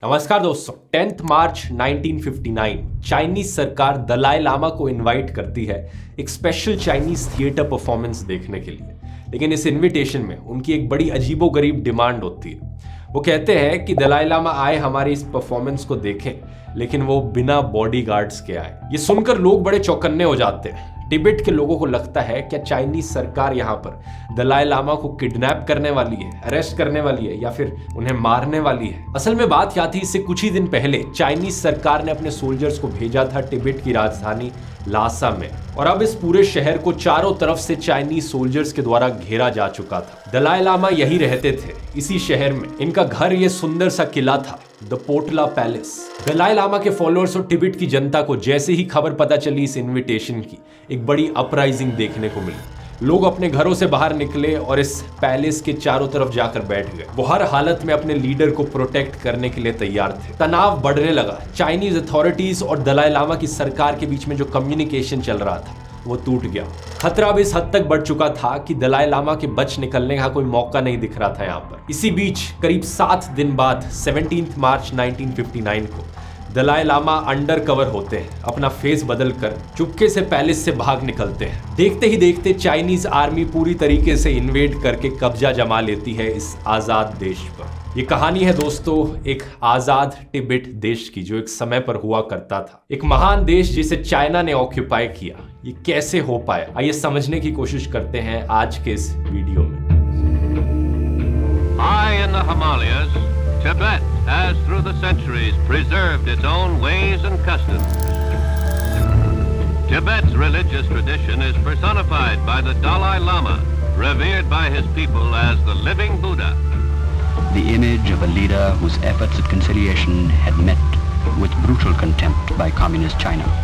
नमस्कार दोस्तों। 10 मार्च 1959 चाइनीज सरकार दलाई लामा को इनवाइट करती है एक स्पेशल चाइनीज थिएटर परफॉर्मेंस देखने के लिए। लेकिन इस इनविटेशन में उनकी एक बड़ी अजीबोगरीब डिमांड होती है। वो कहते हैं कि दलाई लामा आए हमारी इस परफॉर्मेंस को देखें, लेकिन वो बिना बॉडीगार्ड्स के आए। ये सुनकर लोग बड़े चौकन्ने हो जाते हैं। तिब्बत के लोगों को लगता है क्या चाइनीज सरकार यहाँ पर दलाई लामा को किडनैप करने वाली है, अरेस्ट करने वाली है या फिर उन्हें मारने वाली है। असल में बात क्या थी, इससे कुछ ही दिन पहले चाइनीज सरकार ने अपने सोल्जर्स को भेजा था तिब्बत की राजधानी लासा में, और अब इस पूरे शहर को चारों तरफ से चाइनीज सोल्जर्स के द्वारा घेरा जा चुका था। दलाई लामा यही रहते थे, इसी शहर में। इनका घर ये सुंदर सा किला था, द पोटला पैलेस। दलाई लामा के फॉलोअर्स और तिब्बत की जनता को जैसे ही खबर पता चली इस इनविटेशन की, एक बड़ी अपराइजिंग देखने को मिली। लोग अपने घरों से बाहर निकले और इस पैलेस के चारों तरफ जाकर बैठ गए। वो हर हालत में अपने लीडर को प्रोटेक्ट करने के लिए तैयार थे। तनाव बढ़ने लगा। चाइनीज अथॉरिटीज और दलाई लामा की सरकार के बीच में जो कम्युनिकेशन चल रहा था वो टूट गया। खतरा अब इस हद तक बढ़ चुका था कि दलाई लामा के बच निकलने का कोई मौका नहीं दिख रहा था यहाँ पर। इसी बीच करीब 7 दिन बाद 17 मार्च 1959 को दलाई लामा अंडर कवर होते हैं, अपना फेस बदल कर चुपके से पैलेस से भाग निकलते हैं। देखते ही देखते चाइनीज आर्मी पूरी तरीके से इन्वेड करके कब्जा जमा लेती है इस आजाद देश पर। ये कहानी है दोस्तों एक आजाद तिब्बत देश की, जो एक समय पर हुआ करता था। एक महान देश जिसे चाइना ने ऑक्यूपाई किया। ये कैसे हो पाया, आइए समझने की कोशिश करते हैं आज के इस वीडियो में। High in the Himalayas, Tibet has through the centuries preserved its own ways and customs. Tibet's religious tradition is personified by the Dalai Lama, revered by his people as the living Buddha. The image of a leader whose efforts at conciliation had met with brutal contempt by communist China.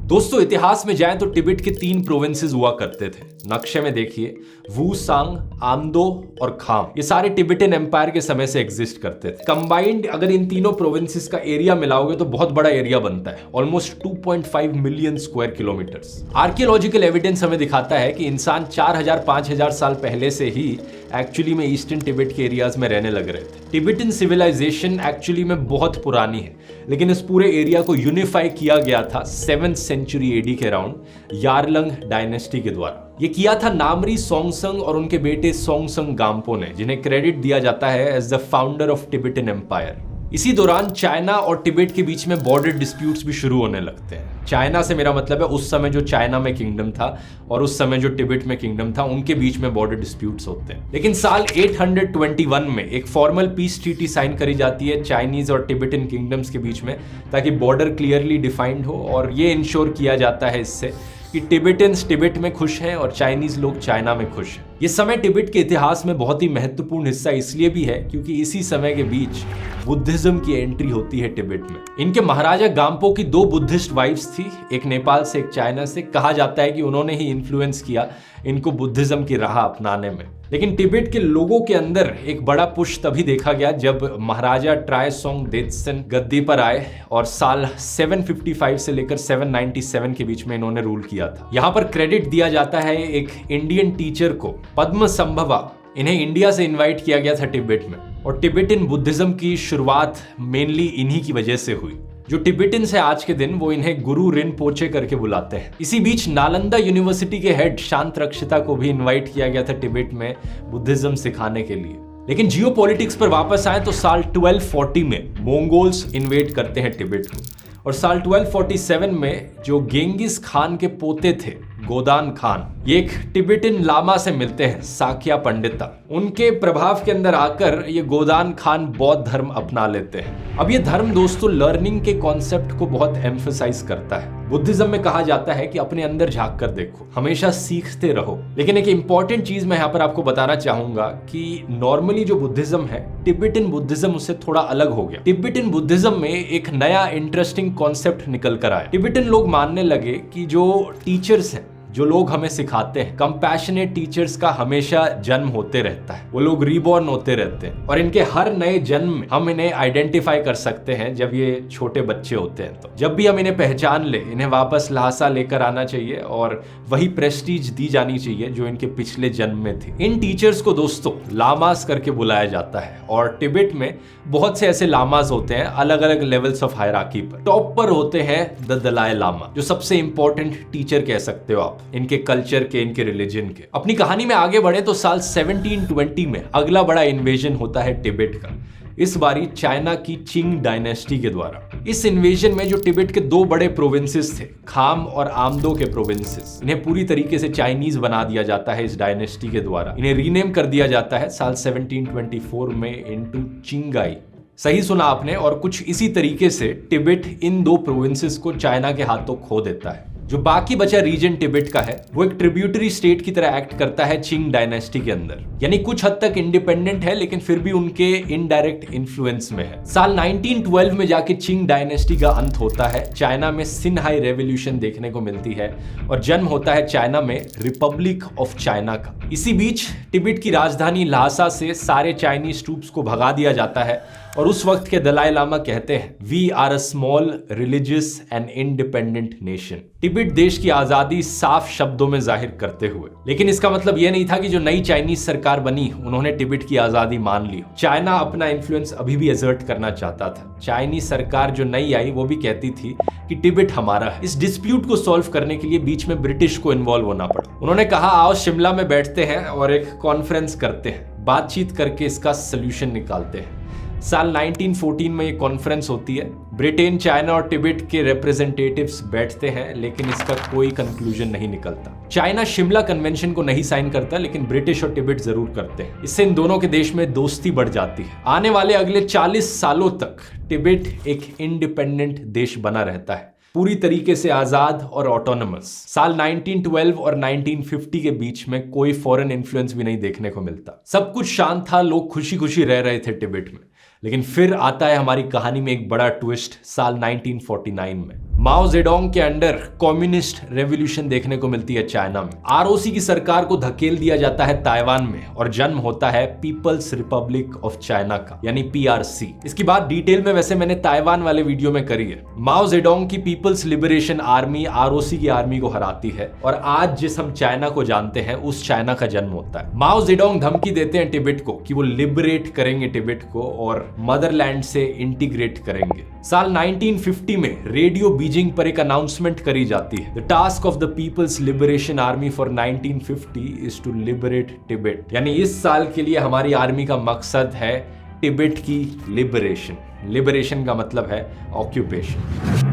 दोस्तों इतिहास में जाएं तो तिब्बत के 3 provinces हुआ करते थे। नक्शे में देखिए, वूसांग, आमदो और खाम। ये सारे तिब्बतन एम्पायर के समय से एग्जिस्ट करते थे। कंबाइंड अगर इन तीनों प्रोविंसेस का एरिया मिलाओगे तो बहुत बड़ा एरिया बनता है, almost 2.5 million square kilometres. Archaeological evidence हमें दिखाता है कि इंसान 4000-5000 साल पहले से ही एक्चुअली में ईस्टर्न तिब्बत के एरियाज में रहने लग रहे थे। तिब्बतन सिविलाइजेशन एक्चुअली में बहुत पुरानी है, लेकिन इस पूरे एरिया को यूनिफाई किया गया था 7th सेंचुरी एडी के अराउंड यारलंग डायनेस्टी के द्वारा। ये किया था नामरी सोंगसंग और उनके बेटे सोंगसंग गाम्पो ने, जिन्हें क्रेडिट दिया जाता है as the founder of Tibetan empire. इसी दौरान चाइना और तिब्बत के बीच में बॉर्डर डिस्प्यूट्स भी शुरू होने लगते हैं। चाइना से मेरा मतलब है उस समय जो चाइना में किंगडम था और उस समय जो तिब्बत में किंगडम था, उनके बीच में बॉर्डर डिस्प्यूट्स होते हैं। लेकिन साल 821 में एक फॉर्मल पीस ट्रीटी साइन करी जाती है चाइनीज और तिब्बतन किंगडम्स के बीच में, ताकि बॉर्डर क्लियरली डिफाइंड हो और ये इंश्योर किया जाता है इससे कि तिब्बतन्स तिब्बत में खुश हैं और चाइनीज लोग चाइना में खुश हैं। ये समय तिब्बत के इतिहास में बहुत ही महत्वपूर्ण हिस्सा इसलिए भी है क्योंकि इसी समय के बीच बुद्धिज्म की एंट्री होती है तिब्बत में। इनके महाराजा गाम्पो की 2 बुद्धिस्ट वाइफ्स थी, एक नेपाल से एक चाइना से। कहा जाता है कि उन्होंने ही इन्फ्लुएंस किया इनको बुद्धिज्म की राह अपनाने में। लेकिन तिब्बत के लोगों के अंदर एक बड़ा पुश तभी देखा गया जब महाराजा ट्रायसोंग देत्सेन गद्दी पर आए और साल 755 से लेकर 797 के बीच में इन्होंने रूल किया था। यहाँ पर क्रेडिट दिया जाता है एक इंडियन टीचर को, पद्म संभवा। इन्हें इंडिया से इनवाइट किया गया था तिब्बत में, और तिब्बतन बुद्धिज्म की शुरुआत मेनली इन्हीं की वजह से हुई। जो तिब्बतन से आज के दिन वो इन्हें गुरु रिनपोचे करके बुलाते हैं। इसी बीच नालंदा यूनिवर्सिटी के हेड शांत रक्षिता को भी इनवाइट किया गया था तिब्बत में बुद्धिज्म सिखाने के लिए। लेकिन जियोपॉलिटिक्स पर वापस आए तो साल 1240 में मंगोल्स इन्वेड करते हैं तिब्बत को, और साल 1247 में जो गेंगिस खान के पोते थे गोदान खान, ये एक तिब्बतन लामा से मिलते हैं, साक्या पंडिता। उनके प्रभाव के अंदर आकर ये गोदान खान बौद्ध धर्म अपना लेते हैं। अब ये धर्म दोस्तों लर्निंग के कॉन्सेप्ट को बहुत एम्फसाइज करता है। बुद्धिज्म में कहा जाता है कि अपने अंदर झांक कर देखो, हमेशा सीखते रहो। लेकिन एक इंपॉर्टेंट चीज मैं यहाँ पर आपको बताना चाहूंगा कि नॉर्मली जो बुद्धिज्म है, तिब्बतन बुद्धिज्म उससे थोड़ा अलग हो गया। तिब्बतन बुद्धिज्म में एक नया इंटरेस्टिंग कॉन्सेप्ट निकल कर आया। तिब्बतन लोग मानने लगे कि जो टीचर्स हैं जो लोग हमें सिखाते हैं, कंपैशनेट टीचर्स का हमेशा जन्म होते रहता है। वो लोग रीबॉर्न होते रहते हैं और इनके हर नए जन्म में हम इन्हें आइडेंटिफाई कर सकते हैं जब ये छोटे बच्चे होते हैं। तो जब भी हम इन्हें पहचान ले, इन्हें वापस ल्हासा लेकर आना चाहिए और वही प्रेस्टीज दी जानी चाहिए जो इनके पिछले जन्म में थी। इन टीचर्स को दोस्तों लामास करके बुलाया जाता है और तिब्बत में बहुत से ऐसे लामास होते हैं अलग अलग लेवल्स ऑफ हायरार्की पर। टॉप पर होते हैं द दलाई लामा, जो सबसे इंपॉर्टेंट टीचर कह सकते हो आप इनके कल्चर के, इनके रिलीजन के। अपनी कहानी में आगे बढ़े तो साल 1720 में अगला बड़ा इन्वेजन होता है तिब्बत का, इस बारी चाइना की चिंग डायनेस्टी के द्वारा। इस इन्वेजन में जो तिब्बत के दो बड़े प्रोविंसेस थे, खाम और आमदो के प्रोविंसेस, इन्हें पूरी तरीके से चाइनीज बना दिया जाता है इस डायनेस्टी के द्वारा। इन्हें रीनेम कर दिया जाता है साल 1724 में इनटू चिंगाई। सही सुना आपने। और कुछ इसी तरीके से तिब्बत इन दो प्रोविंसेस को चाइना के हाथों खो देता है। जो बाकी बचा रीजन तिब्बत का है वो एक ट्रिब्यूटरी स्टेट की तरह एक्ट करता है चिंग डायनेस्टी के अंदर, यानी कुछ हद तक इंडिपेंडेंट है लेकिन फिर भी उनके इनडायरेक्ट इन्फ्लुएंस में है। साल 1912 में जाके चिंग डायनेस्टी का अंत होता है, चाइना में सिनहाई रेवोल्यूशन देखने को मिलती है और जन्म होता है चाइना में रिपब्लिक ऑफ चाइना का। इसी बीच तिब्बत की राजधानी ल्हासा से सारे चाइनीज ट्रूप्स को भगा दिया जाता है और उस वक्त के दलाई लामा कहते हैं, we are a small religious and independent nation. Tibet देश की आजादी साफ शब्दों में जाहिर करते हुए, लेकिन इसका मतलब यह नहीं था कि जो नई चाइनीज सरकार बनी उन्होंने तिब्बत की आजादी मान ली। चाइना अपना इन्फ्लुएंस अभी भी एसर्ट करना चाहता था। चाइनीज सरकार जो नई आई वो भी कहती थी कि तिब्बत हमारा है। इस डिस्प्यूट को सॉल्व करने के लिए बीच में ब्रिटिश को इन्वॉल्व होना पड़ा। उन्होंने कहा, आओ शिमला में बैठते हैं और एक कॉन्फ्रेंस करते हैं, बातचीत करके इसका सोल्यूशन निकालते हैं। साल 1914 में ये कॉन्फ्रेंस होती है। ब्रिटेन, चाइना और तिब्बत के रिप्रेजेंटेटिव्स बैठते हैं लेकिन इसका कोई कंक्लूजन नहीं निकलता। चाइना शिमला कन्वेंशन को नहीं साइन करता लेकिन ब्रिटिश और तिब्बत जरूर करते हैं। इससे इन दोनों के देश में दोस्ती बढ़ जाती है। आने वाले अगले 40 सालों तक तिब्बत एक इंडिपेंडेंट देश बना रहता है, पूरी तरीके से आजाद और ऑटोनमस। साल 1912 और 1950 के बीच में कोई फॉरेन इन्फ्लुएंस भी नहीं देखने को मिलता। सब कुछ शांत था, लोग खुशी खुशी रह रहे थे तिब्बत में। लेकिन फिर आता है हमारी कहानी में एक बड़ा ट्विस्ट साल 1949 में। माओ जेडोंग के अंडर कम्युनिस्ट रेवोल्यूशन देखने को मिलती है चाइना में। आरओसी की सरकार को धकेल दिया जाता है ताइवान में और जन्म होता है पीपल्स रिपब्लिक ऑफ चाइना का, यानी पीआरसी। इसकी बात डिटेल में वैसे मैंने ताइवान वाले वीडियो में करी है। माओ जेडोंग की पीपल्स लिबरेशन आर्मी आरओसी की आर्मी को हराती है और आज जिस हम चाइना को जानते हैं उस चाइना का जन्म होता है। माओ जेडोंग धमकी देते हैं तिब्बत को कि वो लिबरेट करेंगे तिब्बत को और मदरलैंड से इंटीग्रेट करेंगे। साल 1950 में रेडियो बीजिंग पर एक अनाउंसमेंट करी जाती है, the task of the People's Liberation Army for 1950 is to liberate Tibet. यानी इस साल के लिए हमारी आर्मी का मकसद है तिब्बत की लिबरेशन। लिबरेशन का मतलब है occupation.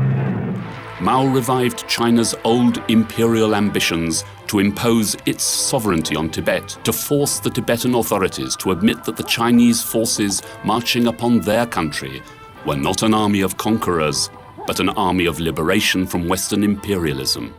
Mao revived China's old imperial ambitions to impose its sovereignty on Tibet, to force the Tibetan authorities to admit that the Chinese forces marching upon their country were not an army of conquerors, but an army of liberation from Western imperialism.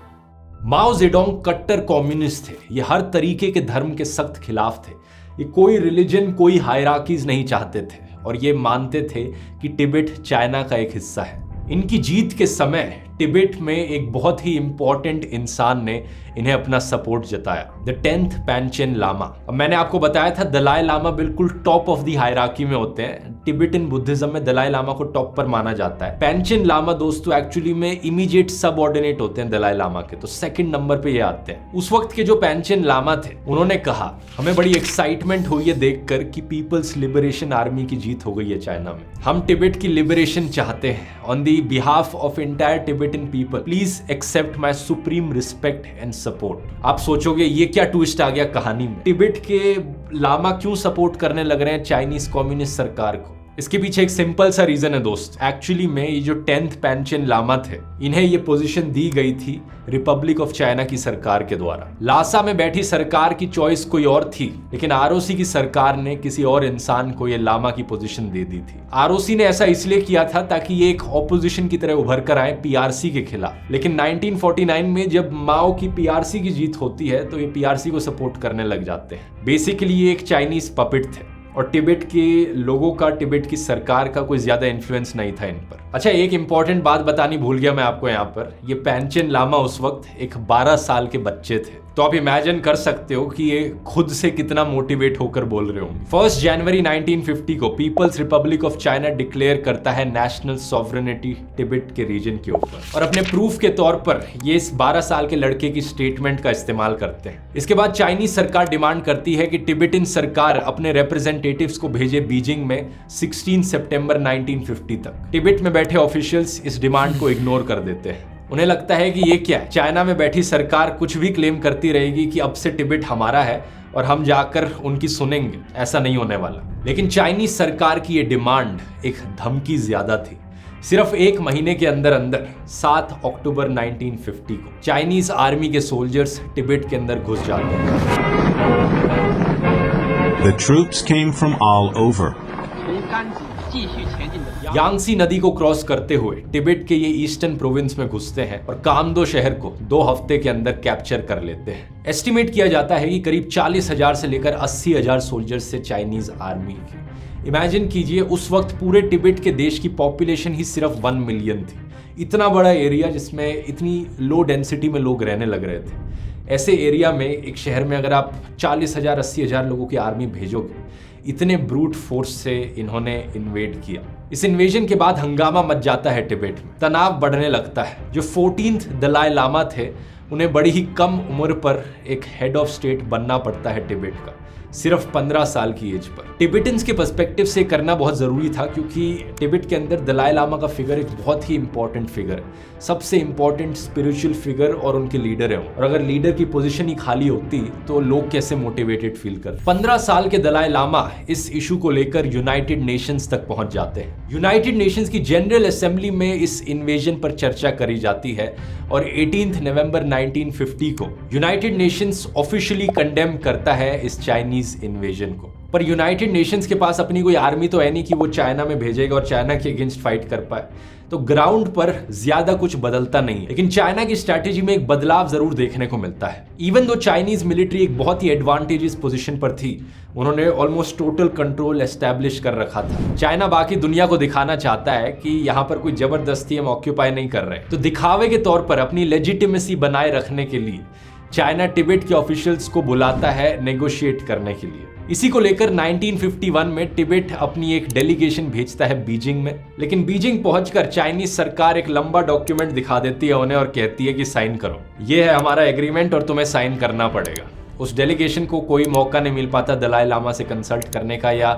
Mao Zedong कट्टर communist थे। ये हर तरीके के धर्म के सख्त खिलाफ थे। ये कोई रिलीजन, कोई हायरार्कीज नहीं चाहते थे और ये मानते थे कि तिब्बत चाइना का एक हिस्सा है। इनकी जीत के समय तिब्बत में एक बहुत ही इंपॉर्टेंट इंसान ने इन्हें अपना सपोर्ट जताया, द 10th पैंचेन लामा। अब मैंने आपको बताया था दलाई लामा बिल्कुल टॉप ऑफ दी हायरार्की में होते हैं। तिब्बतन बुद्धिज्म में दलाई लामा को टॉप पर माना जाता है। पैंचेन लामा दोस्तों एक्चुअली में इमीडिएट सबऑर्डिनेट होते हैं दलाई लामा के, तो सेकंड नंबर पे ये आते हैं। उस वक्त के जो पैंचेन लामा थे उन्होंने कहा, हमें बड़ी एक्साइटमेंट हुई है देखकर कि पीपल्स लिबरेशन आर्मी की जीत हो गई है चाइना में। हम तिब्बत की लिबरेशन चाहते हैं। On the behalf of entire Tibetan people, please accept my supreme respect and support. आप सोचोगे ये क्या ट्विस्ट आ गया कहानी में, तिब्बत के लामा क्यों सपोर्ट करने लग रहे हैं चाइनीज कम्युनिस्ट सरकार को? इसके पीछे एक सिंपल सा रीजन है दोस्त। एक्चुअली में ये जो 10th पैंचेन लामा थे, इन्हें ये पोजीशन दी गई थी रिपब्लिक ऑफ चाइना की सरकार के द्वारा। ल्हासा में बैठी सरकार की चॉइस कोई और थी, लेकिन आरओसी की सरकार ने किसी और इंसान को ये लामा की पोजीशन दे दी थी। आरओसी ने ऐसा इसलिए किया था ताकि ये एक ऑपोजिशन की तरह उभर कर आए पीआरसी के खिलाफ। लेकिन 1949 में जब माओ की पीआरसी की जीत होती है तो ये पीआरसी को सपोर्ट करने लग जाते हैं। बेसिकली ये एक चाइनीज पपेट थे और तिब्बत के लोगों का, तिब्बत की सरकार का कोई ज्यादा इन्फ्लुएंस नहीं था इन पर। अच्छा, एक इंपॉर्टेंट बात बतानी भूल गया मैं आपको यहाँ पर। ये पैंचेन लामा उस वक्त एक 12 साल के बच्चे थे, तो आप इमेजिन कर सकते हो कि ये खुद से कितना मोटिवेट होकर बोल रहे होंगे। 1 जनवरी 1950 को People's Republic of China declare करता है नेशनल सॉवरेनिटी टिबेट के रीजन के ऊपर, और अपने प्रूफ के तौर पर ये इस 12 साल के लड़के की स्टेटमेंट का इस्तेमाल करते हैं। इसके बाद चाइनीज सरकार डिमांड करती है कि टिबेटन सरकार अपने रिप्रेजेंटेटिव्स को भेजे बीजिंग में 16 सितंबर 1950 तक। टिबेट में बैठे ऑफिशियल्स इस डिमांड को इग्नोर कर देते हैं। उन्हें लगता है कि ये क्या है, चाइना में बैठी सरकार कुछ भी क्लेम करती रहेगी कि अब से टिबेट हमारा है और हम जाकर उनकी सुनेंगे। ऐसा नहीं होने वाला। लेकिन चाइनीज सरकार की ये डिमांड एक धमकी ज्यादा थी। सिर्फ 1 महीने के अंदर अंदर 7 अक्टूबर 1950 को चाइनीज आर्मी के सोल्जर्स टिबेट के अंदर घुस जाते हैं। The troops came from all over. Yangtze नदी को क्रॉस करते हुए टिबेट के ये ईस्टर्न प्रोविंस में घुसते हैं और कामदो शहर को 2 हफ्ते के अंदर कैप्चर कर लेते हैं। एस्टिमेट किया जाता है कि करीब 40,000 से लेकर 80,000 सोल्जर्स से चाइनीज आर्मी के। इमेजिन कीजिए, उस वक्त पूरे टिबेट के देश की पॉपुलेशन ही सिर्फ 1 मिलियन थी। इतना बड़ा एरिया जिसमें इतनी लो डेंसिटी में लोग रहने लग रहे थे। ऐसे एरिया में एक शहर में अगर आप 40,000 80,000 लोगों की आर्मी भेजोगे, इतने ब्रूट फोर्स से इन्होंने इन्वेड किया। इस इन्वेजन के बाद हंगामा मच जाता है टिबेट में, तनाव बढ़ने लगता है। जो 14th दलाई लामा थे, उन्हें बड़ी ही कम उम्र पर एक हेड ऑफ स्टेट बनना पड़ता है टिबेट का, सिर्फ 15 साल की एज पर। टिबेटन्स के पर्सपेक्टिव से करना बहुत ज़रूरी था, क्योंकि टिबेट के अंदर दलाई लामा का फिगर एक बहुत ही इंपॉर्टेंट फिगर है, सबसे इंपॉर्टेंट स्पिरिचुअल फिगर और उनके लीडर है। और अगर लीडर की पोजीशन ही खाली होती तो लोग कैसे मोटिवेटेड फील करते। 15 साल के दलाई लामा इस इशू को लेकर यूनाइटेड नेशंस तक पहुंच जाते हैं। यूनाइटेड नेशंस की जनरल असेंबली में इस इन्वेजन पर चर्चा करी जाती है और 18 नवंबर 1950 को यूनाइटेड नेशंस ऑफिशियली कंडेम करता है इस चाइनीज इन्वेजन को। पर यूनाइटेड नेशंस के पास अपनी कोई आर्मी तो है नहीं कि वो चाइना में भेजेगा और चाइना के अगेंस्ट फाइट कर पाए, तो ग्राउंड पर ज्यादा कुछ बदलता नहीं। लेकिन चाइना की स्ट्रैटेजी में एक बदलाव जरूर देखने को मिलता है। इवन दो चाइनीज मिलिट्री एक बहुत ही एडवांटेजियस पोजीशन पर थी, उन्होंने ऑलमोस्ट टोटल कंट्रोल एस्टैब्लिश कर रखा था। चाइना बाकी दुनिया को दिखाना चाहता है कि यहाँ पर कोई जबरदस्ती हम ऑक्यूपाई नहीं कर रहे, तो दिखावे के तौर पर अपनी लेजिटिमेसी बनाए रखने के लिए चाइना टिबेट के ऑफिशियल्स को बुलाता है नेगोशिएट करने के लिए। इसी को लेकर 1951 में टिबेट अपनी एक डेलीगेशन भेजता है बीजिंग में, लेकिन बीजिंग पहुंचकर चाइनीज सरकार एक लंबा डॉक्यूमेंट दिखा देती है उन्हें और कहती है कि साइन करो, ये है हमारा एग्रीमेंट और तुम्हें साइन करना पड़ेगा। उस डेलीगेशन को कोई मौका नहीं मिल पाता दलाई लामा से कंसल्ट करने का या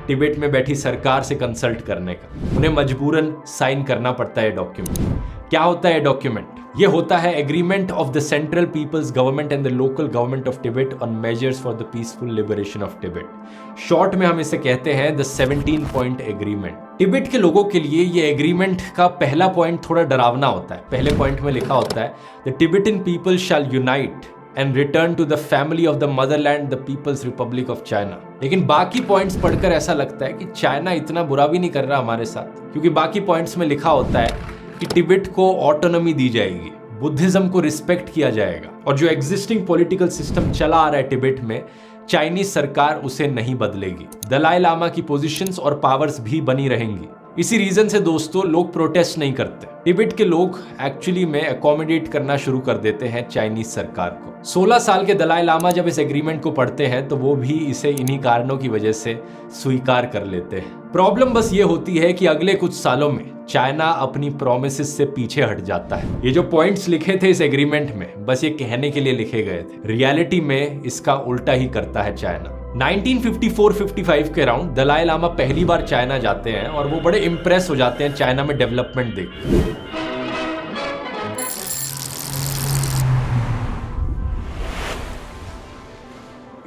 टिबेट में बैठी सरकार से कंसल्ट करने का, उन्हें मजबूरन साइन करना पड़ता है डॉक्यूमेंट। क्या होता है डॉक्यूमेंट? ये होता है agreement of the central people's government and the local government of Tibet on measures for the peaceful liberation of Tibet. Short में हम इसे कहते हैं द 17 पॉइंट एग्रीमेंट। टिबेट के लोगों के लिए ये एग्रीमेंट का पहला पॉइंट थोड़ा डरावना होता है। पहले पॉइंट में लिखा होता है the Tibetan people shall unite and return to the family of the motherland, the People's Republic of China। लेकिन बाकी पॉइंट्स पढ़कर ऐसा लगता है कि चाइना इतना बुरा भी नहीं कर रहा हमारे साथ, क्योंकि बाकी पॉइंट्स में लिखा होता है कि टिबेट को ऑटोनॉमी दी जाएगी, बुद्धिज्म को रिस्पेक्ट किया जाएगा, और जो एग्जिस्टिंग पॉलिटिकल सिस्टम चला आ रहा है टिबेट में, चाइनीज सरकार उसे नहीं बदलेगी। दलाई लामा की पोजीशंस और पावर्स भी बनी रहेंगी। इसी रीजन से दोस्तों लोग प्रोटेस्ट नहीं करते। टिबेट के लोग एक्चुअली में अकोमोडेट करना शुरू कर देते हैं चाइनीज सरकार को। 16 साल के दलाई लामा जब इस एग्रीमेंट को पढ़ते हैं तो वो भी इसे इन्हीं कारणों की वजह से स्वीकार कर लेते हैं। प्रॉब्लम बस ये होती है कि अगले कुछ सालों में चाइना अपनी प्रोमिसेस से पीछे हट जाता है। ये जो पॉइंट्स लिखे थे इस एग्रीमेंट में बस ये कहने के लिए लिखे गए थे, रियलिटी में इसका उल्टा ही करता है चाइना। 1954-55 के अराउंड दलाई लामा पहली बार चाइना जाते हैं और वो बड़े इंप्रेस हो जाते हैं चाइना में डेवलपमेंट देख।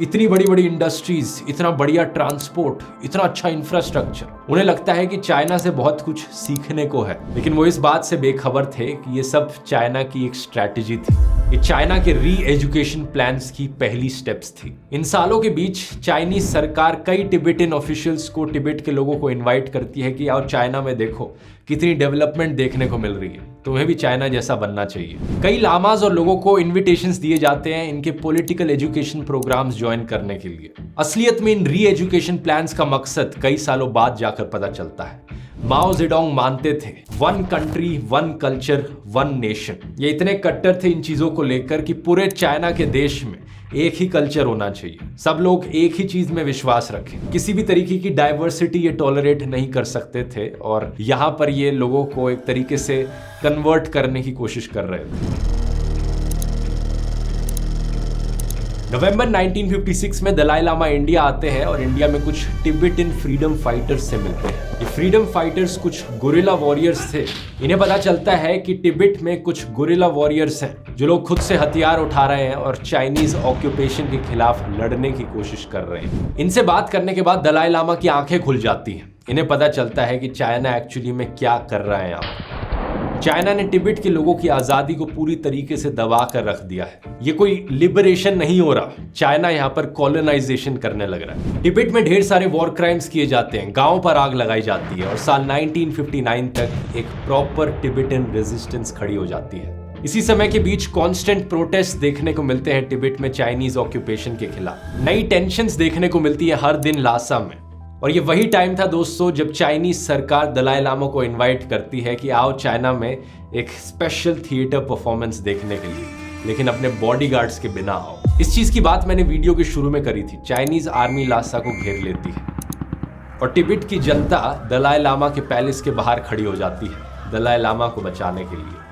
इतनी बड़ी बड़ी इंडस्ट्रीज, इतना बढ़िया ट्रांसपोर्ट, इतना अच्छा इंफ्रास्ट्रक्चर, उन्हें लगता है कि चाइना से बहुत कुछ सीखने को है। लेकिन वो इस बात से बेखबर थे कि ये सब चाइना की एक स्ट्रैटेजी थी, ये चाइना के री एजुकेशन प्लान्स की पहली स्टेप्स थी। इन सालों के बीच चाइनीज सरकार कई टिबेटन ऑफिशियल्स को, टिबेट के लोगों को इन्वाइट करती है कि आओ चाइना में देखो कितनी डेवलपमेंट देखने को मिल रही है, तुम्हें भी चाइना जैसा बनना चाहिए। कई लामाज और लोगों को इन्विटेशंस दिए जाते हैं इनके पॉलिटिकल एजुकेशन प्रोग्राम्स ज्वाइन करने के लिए। असलियत में इन री एजुकेशन प्लान्स का मकसद कई सालों बाद जाकर पता चलता है। माओ जेडोंग मानते थे 1 कंट्री 1 कल्चर 1 नेशन। ये इतने कट्टर थे इन चीजों को लेकर कि पूरे चाइना के देश में एक ही कल्चर होना चाहिए, सब लोग एक ही चीज में विश्वास रखें, किसी भी तरीके की डाइवर्सिटी ये टॉलरेट नहीं कर सकते थे। और यहां पर ये लोगों को एक तरीके से कन्वर्ट करने की कोशिश कर रहे थे। नवंबर 1956 में दलाई लामा इंडिया आते हैं और इंडिया में कुछ तिब्बतन फ्रीडम फाइटर्स से मिलते हैं। ये फ्रीडम फाइटर्स कुछ गुरिल्ला वॉरियर्स थे। इन्हें पता चलता है कि तिब्बत में कुछ गुरिल्ला वॉरियर्स हैं जो लोग खुद से हथियार उठा रहे हैं और चाइनीज ऑक्यूपेशन के खिलाफ लड़ने की कोशिश कर रहे हैं। इनसे बात करने के बाद दलाई लामा की आंखें खुल जाती हैं। इन्हें पता चलता है कि चाइना एक्चुअली में क्या कर रहा है यहाँ। चाइना ने तिब्बत के लोगों की आजादी को पूरी तरीके से दबा कर रख दिया है। ये कोई लिबरेशन नहीं हो रहा, चाइना यहाँ पर कॉलोनाइजेशन करने लग रहा है। तिब्बत में ढेर सारे वॉर क्राइम्स किए जाते हैं, गांव पर आग लगाई जाती है और साल 1959 तक एक प्रॉपर तिब्बतन रेजिस्टेंस खड़ी हो जाती है। इसी समय के बीच कांस्टेंट प्रोटेस्ट देखने को मिलते हैं तिब्बत में चाइनीज ऑक्यूपेशन के खिलाफ। नई टेंशंस देखने को मिलती है हर दिन लासा में। और ये वही टाइम था दोस्तों जब चाइनीज सरकार दलाई लामा को इनवाइट करती है कि आओ चाइना में एक स्पेशल थिएटर परफॉर्मेंस देखने के लिए, लेकिन अपने बॉडीगार्ड्स के बिना आओ। इस चीज की बात मैंने वीडियो के शुरू में करी थी। चाइनीज आर्मी लासा को घेर लेती है और तिब्बत की जनता दलाई लामा के पैलेस के बाहर खड़ी हो जाती है दलाई लामा को बचाने के लिए।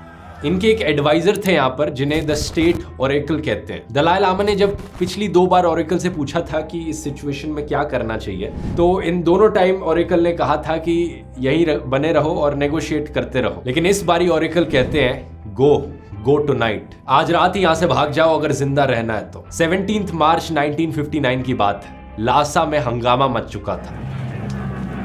इनके एक एडवाइजर थे यहाँ पर जिन्हें द स्टेट ओरेकल कहते हैं। दलाई लामा ने जब पिछली 2 बार ओरेकल से पूछा था कि इस सिचुएशन में क्या करना चाहिए, तो इन दोनों टाइम ओरेकल ने कहा था कि यहीं बने रहो और नेगोशिएट करते रहो। लेकिन इस बारी ओरेकल कहते हैं गो टुनाइट, आज रात ही यहाँ से भाग जाओ अगर जिंदा रहना है तो। 17 मार्च 1959 की बात है। लासा में हंगामा मच चुका था।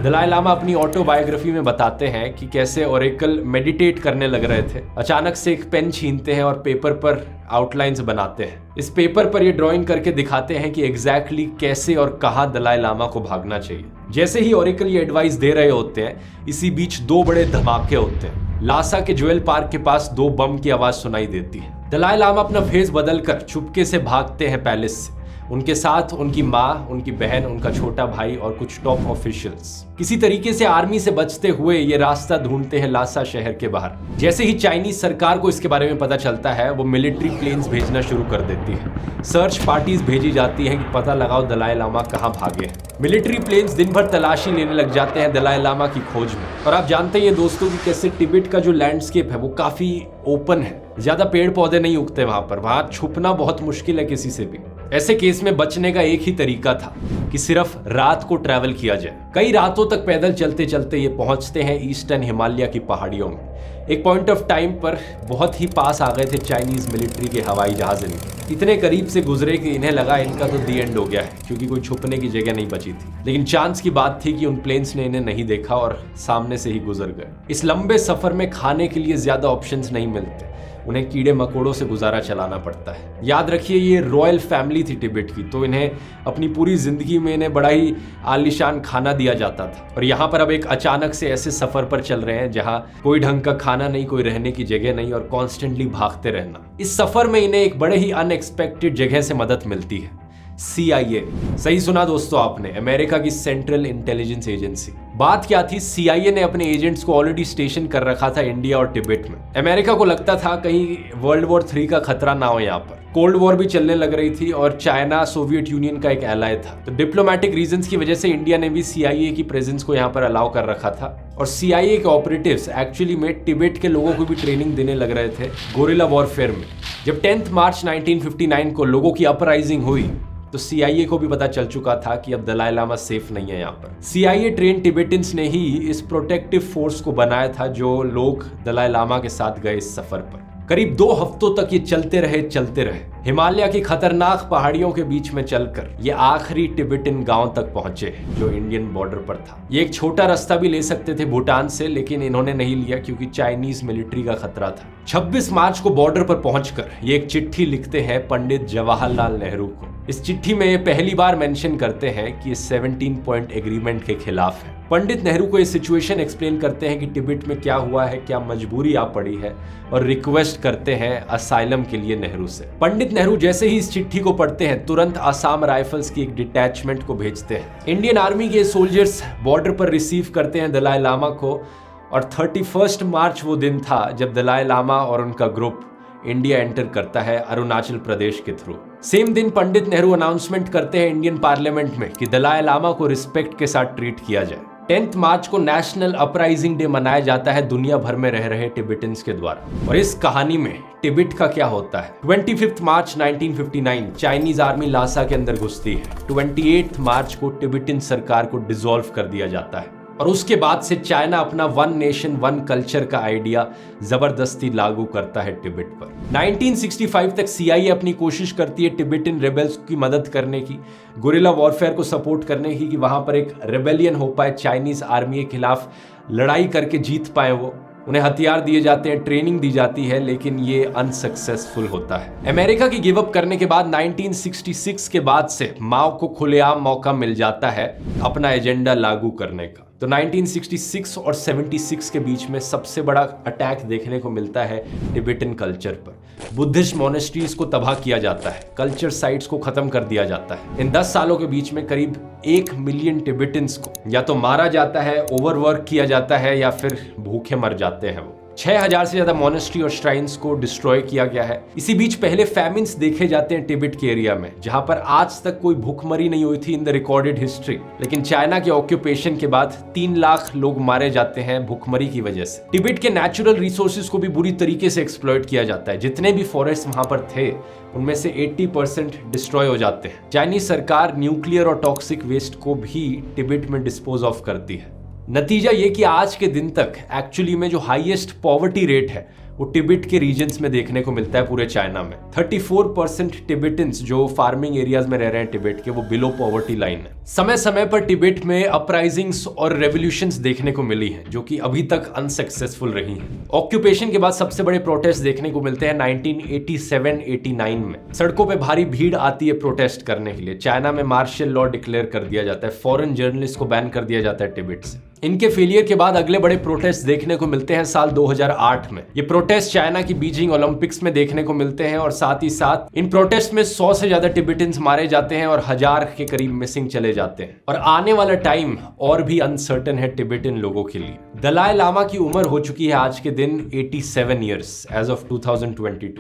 दलाई लामा अपनी ऑटोबायोग्राफी में बताते हैं कि कैसे ओरेकल मेडिटेट करने लग रहे थे। अचानक से एक पेन छीनते हैं और पेपर पर आउटलाइंस बनाते हैं। इस पेपर पर ये ड्राइंग करके दिखाते हैं कि एग्जैक्टली कैसे और कहाँ दलाई लामा को भागना चाहिए। जैसे ही ओरेकल ये एडवाइस दे रहे होते हैं, इसी बीच 2 बड़े धमाके होते हैं। लासा के ज्वेल पार्क के पास 2 बम की आवाज सुनाई देती है। दलाई लामा अपना फेस बदलकर चुपके से भागते हैं पैलेस से। उनके साथ उनकी माँ, उनकी बहन, उनका छोटा भाई और कुछ टॉप ऑफिशियल्स। किसी तरीके से आर्मी से बचते हुए ये रास्ता ढूंढते हैं लासा शहर के बाहर। जैसे ही चाइनीज सरकार को इसके बारे में पता चलता है, वो मिलिट्री प्लेन्स भेजना शुरू कर देती है। सर्च पार्टीज भेजी जाती हैं कि पता लगाओ दलाई लामा कहाँ भागे हैं। मिलिट्री प्लेन्स दिन भर तलाशी लेने लग जाते हैं दलाई लामा की खोज में। और आप जानते हैं दोस्तों कि कैसे तिब्बत का जो लैंडस्केप है वो काफी ओपन है, ज्यादा पेड़ पौधे नहीं उगते वहां पर। वहां छुपना बहुत मुश्किल है किसी से भी। ऐसे केस में बचने का एक ही तरीका था कि सिर्फ रात को ट्रैवल किया जाए। कई रातों तक पैदल चलते चलते ये पहुंचते हैं ईस्टर्न हिमालय की पहाड़ियों में। एक पॉइंट ऑफ टाइम पर बहुत ही पास आ गए थे चाइनीज मिलिट्री के हवाई जहाज इनके। इतने करीब से गुजरे कि इन्हें लगा इनका तो दी एंड हो गया है, क्योंकि कोई छुपने की जगह नहीं बची थी। लेकिन चांस की बात थी कि उन प्लेन्स ने इन्हें नहीं देखा और सामने से ही गुजर गए। इस लंबे सफर में खाने के लिए ज्यादा ऑप्शंस नहीं मिलते, उन्हें कीड़े मकोड़ों से गुजारा चलाना पड़ता है। याद रखिए ये रॉयल फैमिली थी तिब्बत की, तो इन्हें अपनी पूरी जिंदगी में इन्हें बड़ा ही आलीशान खाना दिया जाता था। और यहाँ पर अब एक अचानक से ऐसे सफर पर चल रहे हैं जहाँ कोई ढंग का खाना नहीं, कोई रहने की जगह नहीं और कॉन्स्टेंटली भागते रहना। इस सफर में इन्हें एक बड़े ही अनएक्सपेक्टेड जगह से मदद मिलती है, CIA। सही सुना दोस्तों आपने, अमेरिका की सेंट्रल इंटेलिजेंस एजेंसी। बात क्या थी, CIA ने अपने एजेंट्स को ऑलरेडी स्टेशन कर रखा था इंडिया और तिब्बत में। अमेरिका को लगता था कहीं वर्ल्ड वॉर 3 का खतरा ना हो। यहाँ पर कोल्ड वॉर भी चलने लग रही थी और चाइना सोवियत यूनियन का एक एलाय था। तो डिप्लोमेटिक रीजंस की वजह से इंडिया ने भी CIA की प्रेजेंस को यहाँ पर अलाउ कर रखा था। और CIA के ऑपरेटिव्स एक्चुअली में तिब्बत के लोगों को भी ट्रेनिंग देने लग रहे थे गोरिल्ला वॉरफेयर में। जब 10 मार्च 1959 को लोगों की अपराइजिंग हुई तो CIA को भी पता चल चुका था कि अब दलाई लामा सेफ नहीं है यहाँ पर। CIA ट्रेन तिब्बतियंस ने ही इस प्रोटेक्टिव फोर्स को बनाया था जो लोग दलाई लामा के साथ गए इस सफर पर। करीब 2 हफ्तों तक ये चलते रहे। हिमालय की खतरनाक पहाड़ियों के बीच में चलकर ये आखिरी तिब्बतन गांव तक पहुंचे जो इंडियन बॉर्डर पर था। ये एक छोटा रास्ता भी ले सकते थे भूटान से, लेकिन इन्होंने नहीं लिया क्योंकि चाइनीज मिलिट्री का खतरा था। 26 मार्च को बॉर्डर पर पहुंचकर ये एक चिट्ठी लिखते हैं पंडित जवाहरलाल नेहरू को। इस चिट्ठी में ये पहली बार मेंशन करते हैं कि ये 17 पॉइंट एग्रीमेंट के खिलाफ है। पंडित नेहरू को ये सिचुएशन एक्सप्लेन करते हैं कि तिब्बत में क्या हुआ है, क्या मजबूरी आ पड़ी है, और रिक्वेस्ट करते हैं असाइलम के लिए नेहरू से। पंडित नेहरू जैसे ही इस चिट्ठी को पढ़ते हैं तुरंत आसाम राइफल्स की एक डिटैचमेंट को भेजते हैं। इंडियन आर्मी के सोल्जर्स बॉर्डर पर रिसीव करते हैं दलाई लामा को, और 31 मार्च वो दिन था जब दलाई लामा और उनका ग्रुप इंडिया एंटर करता है अरुणाचल प्रदेश के थ्रू। सेम दिन पंडित नेहरू अनाउंसमेंट करते हैं इंडियन पार्लियामेंट में कि दलाई लामा को रिस्पेक्ट के साथ ट्रीट किया जाए। 10 मार्च को नेशनल अपराइजिंग डे मनाया जाता है दुनिया भर में रह रहे टिबेटन्स के द्वारा। और इस कहानी में तिब्बत का क्या होता है? 25 मार्च 1959 चाइनीज आर्मी लासा के अंदर घुसती है। 28 मार्च को तिब्बतन सरकार को डिसॉल्व कर दिया जाता है, और उसके बाद से चाइना अपना वन नेशन वन कल्चर का आइडिया जबरदस्ती लागू करता है तिब्बत पर। 1965 तक CIA अपनी कोशिश करती है तिब्बतन रेबल्स की मदद करने की, गुरिल्ला वॉरफेयर को सपोर्ट करने की, कि वहां पर एक रेबेलियन हो पाए, चाइनीज आर्मी के खिलाफ लड़ाई करके जीत पाए वो। उन्हें हथियार दिए जाते हैं, ट्रेनिंग दी जाती है, लेकिन ये अनसक्सेसफुल होता है। अमेरिका की गिव अप करने के बाद 1966 के बाद से माओ को खुलेआम मौका मिल जाता है अपना एजेंडा लागू करने का। तो 1966 और 76 के बीच में सबसे बड़ा अटैक देखने को मिलता है तिब्बतन कल्चर पर। बुद्धिस्ट मोनेस्ट्रीज को तबाह किया जाता है, कल्चर साइट्स को खत्म कर दिया जाता है। इन 10 सालों के बीच में करीब 1 मिलियन तिब्बतन्स को या तो मारा जाता है, ओवरवर्क किया जाता है, या फिर भूखे मर जाते हैं वो। 6000 से ज्यादा मोनेस्ट्री और श्राइन्स को डिस्ट्रॉय किया गया है। इसी बीच पहले फैमिन्स देखे जाते हैं तिब्बत के एरिया में, जहां पर आज तक कोई भूखमरी नहीं हुई थी इन द रिकॉर्डेड हिस्ट्री। लेकिन चाइना के ऑक्यूपेशन के बाद 3 लाख लोग मारे जाते हैं भूखमरी की वजह से। तिब्बत के नेचुरल रिसोर्सेज को भी बुरी तरीके से एक्सप्लॉइट किया जाता है। जितने भी फॉरेस्ट वहां पर थे उनमें से 80% डिस्ट्रॉय हो जाते हैं। चाइनीज सरकार न्यूक्लियर और टॉक्सिक वेस्ट को भी तिब्बत में डिस्पोज ऑफ करती है। नतीजा ये कि आज के दिन तक एक्चुअली में जो हाईएस्ट पॉवर्टी रेट है वो तिब्बत के रीजन्स में देखने को मिलता है पूरे चाइना में। 34% तिब्बतन्स जो फार्मिंग एरियाज में रह रहे हैं तिब्बत के, वो बिलो पॉवर्टी लाइन है। समय समय पर तिब्बत में अपराइजिंग्स और रेवोल्यूशंस देखने को मिली हैं, जो कि अभी तक अनसक्सेसफुल रही हैं। ऑक्यूपेशन के बाद सबसे बड़े प्रोटेस्ट देखने को मिलते हैं 1987-89 में। सड़कों पे भारी भीड़ आती है प्रोटेस्ट करने के लिए। चाइना में मार्शल लॉ डिक्लेयर कर दिया जाता है, फॉरेन जर्नलिस्ट को बैन कर दिया जाता है तिब्बत से। इनके फेलियर के बाद अगले बड़े प्रोटेस्ट देखने को मिलते हैं साल 2008 में। ये प्रोटेस्ट चाइना की बीजिंग ओलंपिक्स में देखने को मिलते हैं, और साथ ही साथ इन प्रोटेस्ट में 100 से ज्यादा तिब्बतन्स मारे जाते हैं और 1000 के करीब मिसिंग चले जाते हैं। और आने वाला टाइम और भी अनसर्टन है तिब्बतन लोगों के लिए। दलाई लामा की उम्र हो चुकी है आज के दिन 87 ईयर्स एज ऑफ 2022।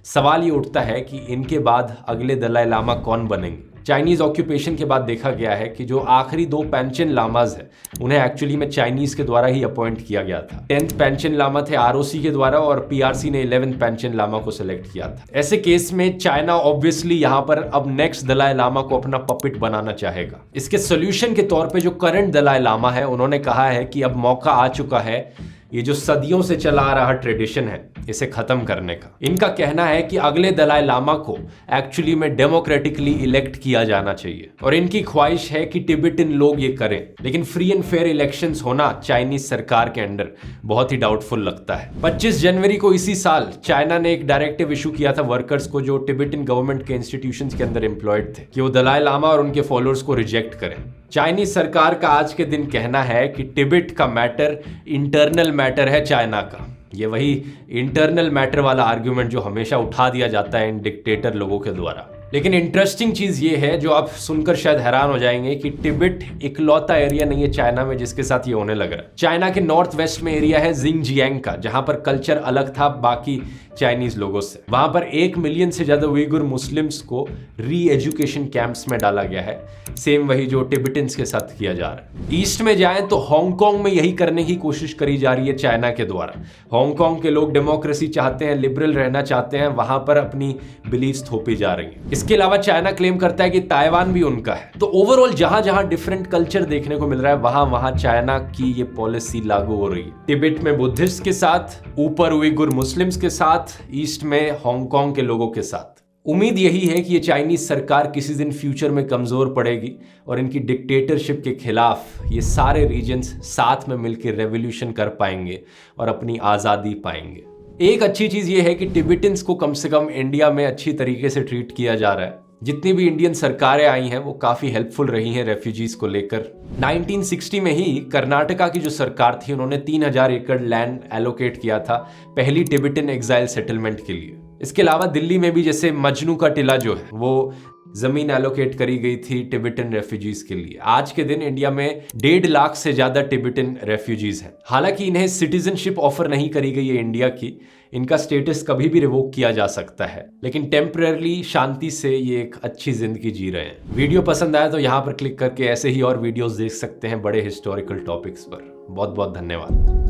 सवाल ये उठता है कि इनके बाद अगले दलाई लामा कौन बनेंगे? चाइनीज ऑक्यूपेशन के बाद देखा गया है कि जो आखिरी 2 पेंशन लामाज है उन्हें एक्चुअली में चाइनीज के द्वारा ही अपॉइंट किया गया था। 10th पेंशन लामा थे ROC के द्वारा, और PRC ने 11th पेंशन लामा को सिलेक्ट किया था। ऐसे केस में चाइना ऑब्वियसली यहाँ पर अब नेक्स्ट दलाई लामा को अपना पपिट बनाना चाहेगा। इसके सोल्यूशन के तौर पे जो करंट दलाई लामा है उन्होंने कहा है कि अब मौका आ चुका है ये जो सदियों से चला आ रहा ट्रेडिशन है इसे खत्म करने का। इनका कहना है कि अगले दलाई लामा को एक्चुअली में डेमोक्रेटिकली इलेक्ट किया जाना चाहिए, और इनकी ख्वाहिश है कि तिब्बतन लोग ये करें। लेकिन फ्री एंड फेयर इलेक्शंस होना चाइनीज सरकार के अंडर बहुत ही डाउटफुल लगता है। 25 जनवरी को इसी साल चाइना ने एक डायरेक्टिव इशू किया था वर्कर्स को जो तिब्बतन गवर्नमेंट के इंस्टीट्यूशंस के अंदर एम्प्लॉयड थे, कि वो दलाई लामा और उनके फॉलोअर्स को रिजेक्ट करें। चाइनीज सरकार का आज के दिन कहना है कि तिब्बत का मैटर इंटरनल मैटर है चाइना का। ये वही इंटरनल मैटर वाला आर्ग्यूमेंट जो हमेशा उठा दिया जाता है इन डिक्टेटर लोगों के द्वारा। लेकिन इंटरेस्टिंग चीज ये है, जो आप सुनकर शायद हैरान हो जाएंगे, कि तिब्बत इकलौता एरिया नहीं है चाइना में जिसके साथ ये होने लग रहा है। चाइना के नॉर्थ वेस्ट में एरिया है जिंगजियांग का, जहां पर कल्चर अलग था बाकी चाइनीज लोगों से। वहां पर 1 मिलियन से ज्यादा उइगुर मुस्लिम्स को री एजुकेशन कैंप्स में डाला गया है। सेम वही जो तिब्बतन्स के साथ किया जा रहा है। ईस्ट में जाएं तो हांगकांग में यही करने की कोशिश करी जा रही है चाइना के द्वारा। हांगकांग के लोग डेमोक्रेसी चाहते हैं, लिबरल रहना चाहते हैं, वहां पर अपनी बिलीफ्स थोपी जा रही है। इसके अलावा चाइना क्लेम करता है कि ताइवान भी उनका है। तो ओवरऑल जहां जहां डिफरेंट कल्चर देखने को मिल रहा है वहां वहां चाइना की ये पॉलिसी लागू हो रही है। तिब्बत में बुद्धिस्ट के साथ, ऊपर उइगुर मुस्लिम्स के साथ, ईस्ट में हांगकांग के लोगों के साथ। उम्मीद यही है कि ये चाइनीज सरकार किसी दिन फ्यूचर में कमजोर पड़ेगी और इनकी डिक्टेटरशिप के खिलाफ ये सारे रीजन्स साथ में मिलकर रेवोल्यूशन कर पाएंगे और अपनी आजादी पाएंगे। एक अच्छी चीज ये है कि टिबेटन्स को कम से कम इंडिया में अच्छी तरीके से ट्रीट किया जा रहा है। जितनी भी इंडियन सरकारें आई हैं वो काफी हेल्पफुल रही हैं रेफ्यूजीज को लेकर। 1960 में ही कर्नाटका की जो सरकार थी उन्होंने 3000 एकड़ लैंड एलोकेट किया था पहली टिबेटन एग्जाइल सेटलमेंट के लिए। इसके अलावा दिल्ली में भी जैसे मजनू का टिला जो है वो जमीन एलोकेट करी गई थी टिबेटन रेफ्यूजीज के लिए। आज के दिन इंडिया में 1.5 लाख से ज्यादा टिबेटन रेफ्यूजीज हैं। हालांकि इन्हें सिटीजनशिप ऑफर नहीं करी गई है इंडिया की, इनका स्टेटस कभी भी रिवोक किया जा सकता है, लेकिन टेम्पररी शांति से ये एक अच्छी जिंदगी जी रहे हैं। वीडियो पसंद आया तो यहाँ पर क्लिक करके ऐसे ही और वीडियोस देख सकते हैं बड़े हिस्टोरिकल टॉपिक्स पर। बहुत बहुत धन्यवाद।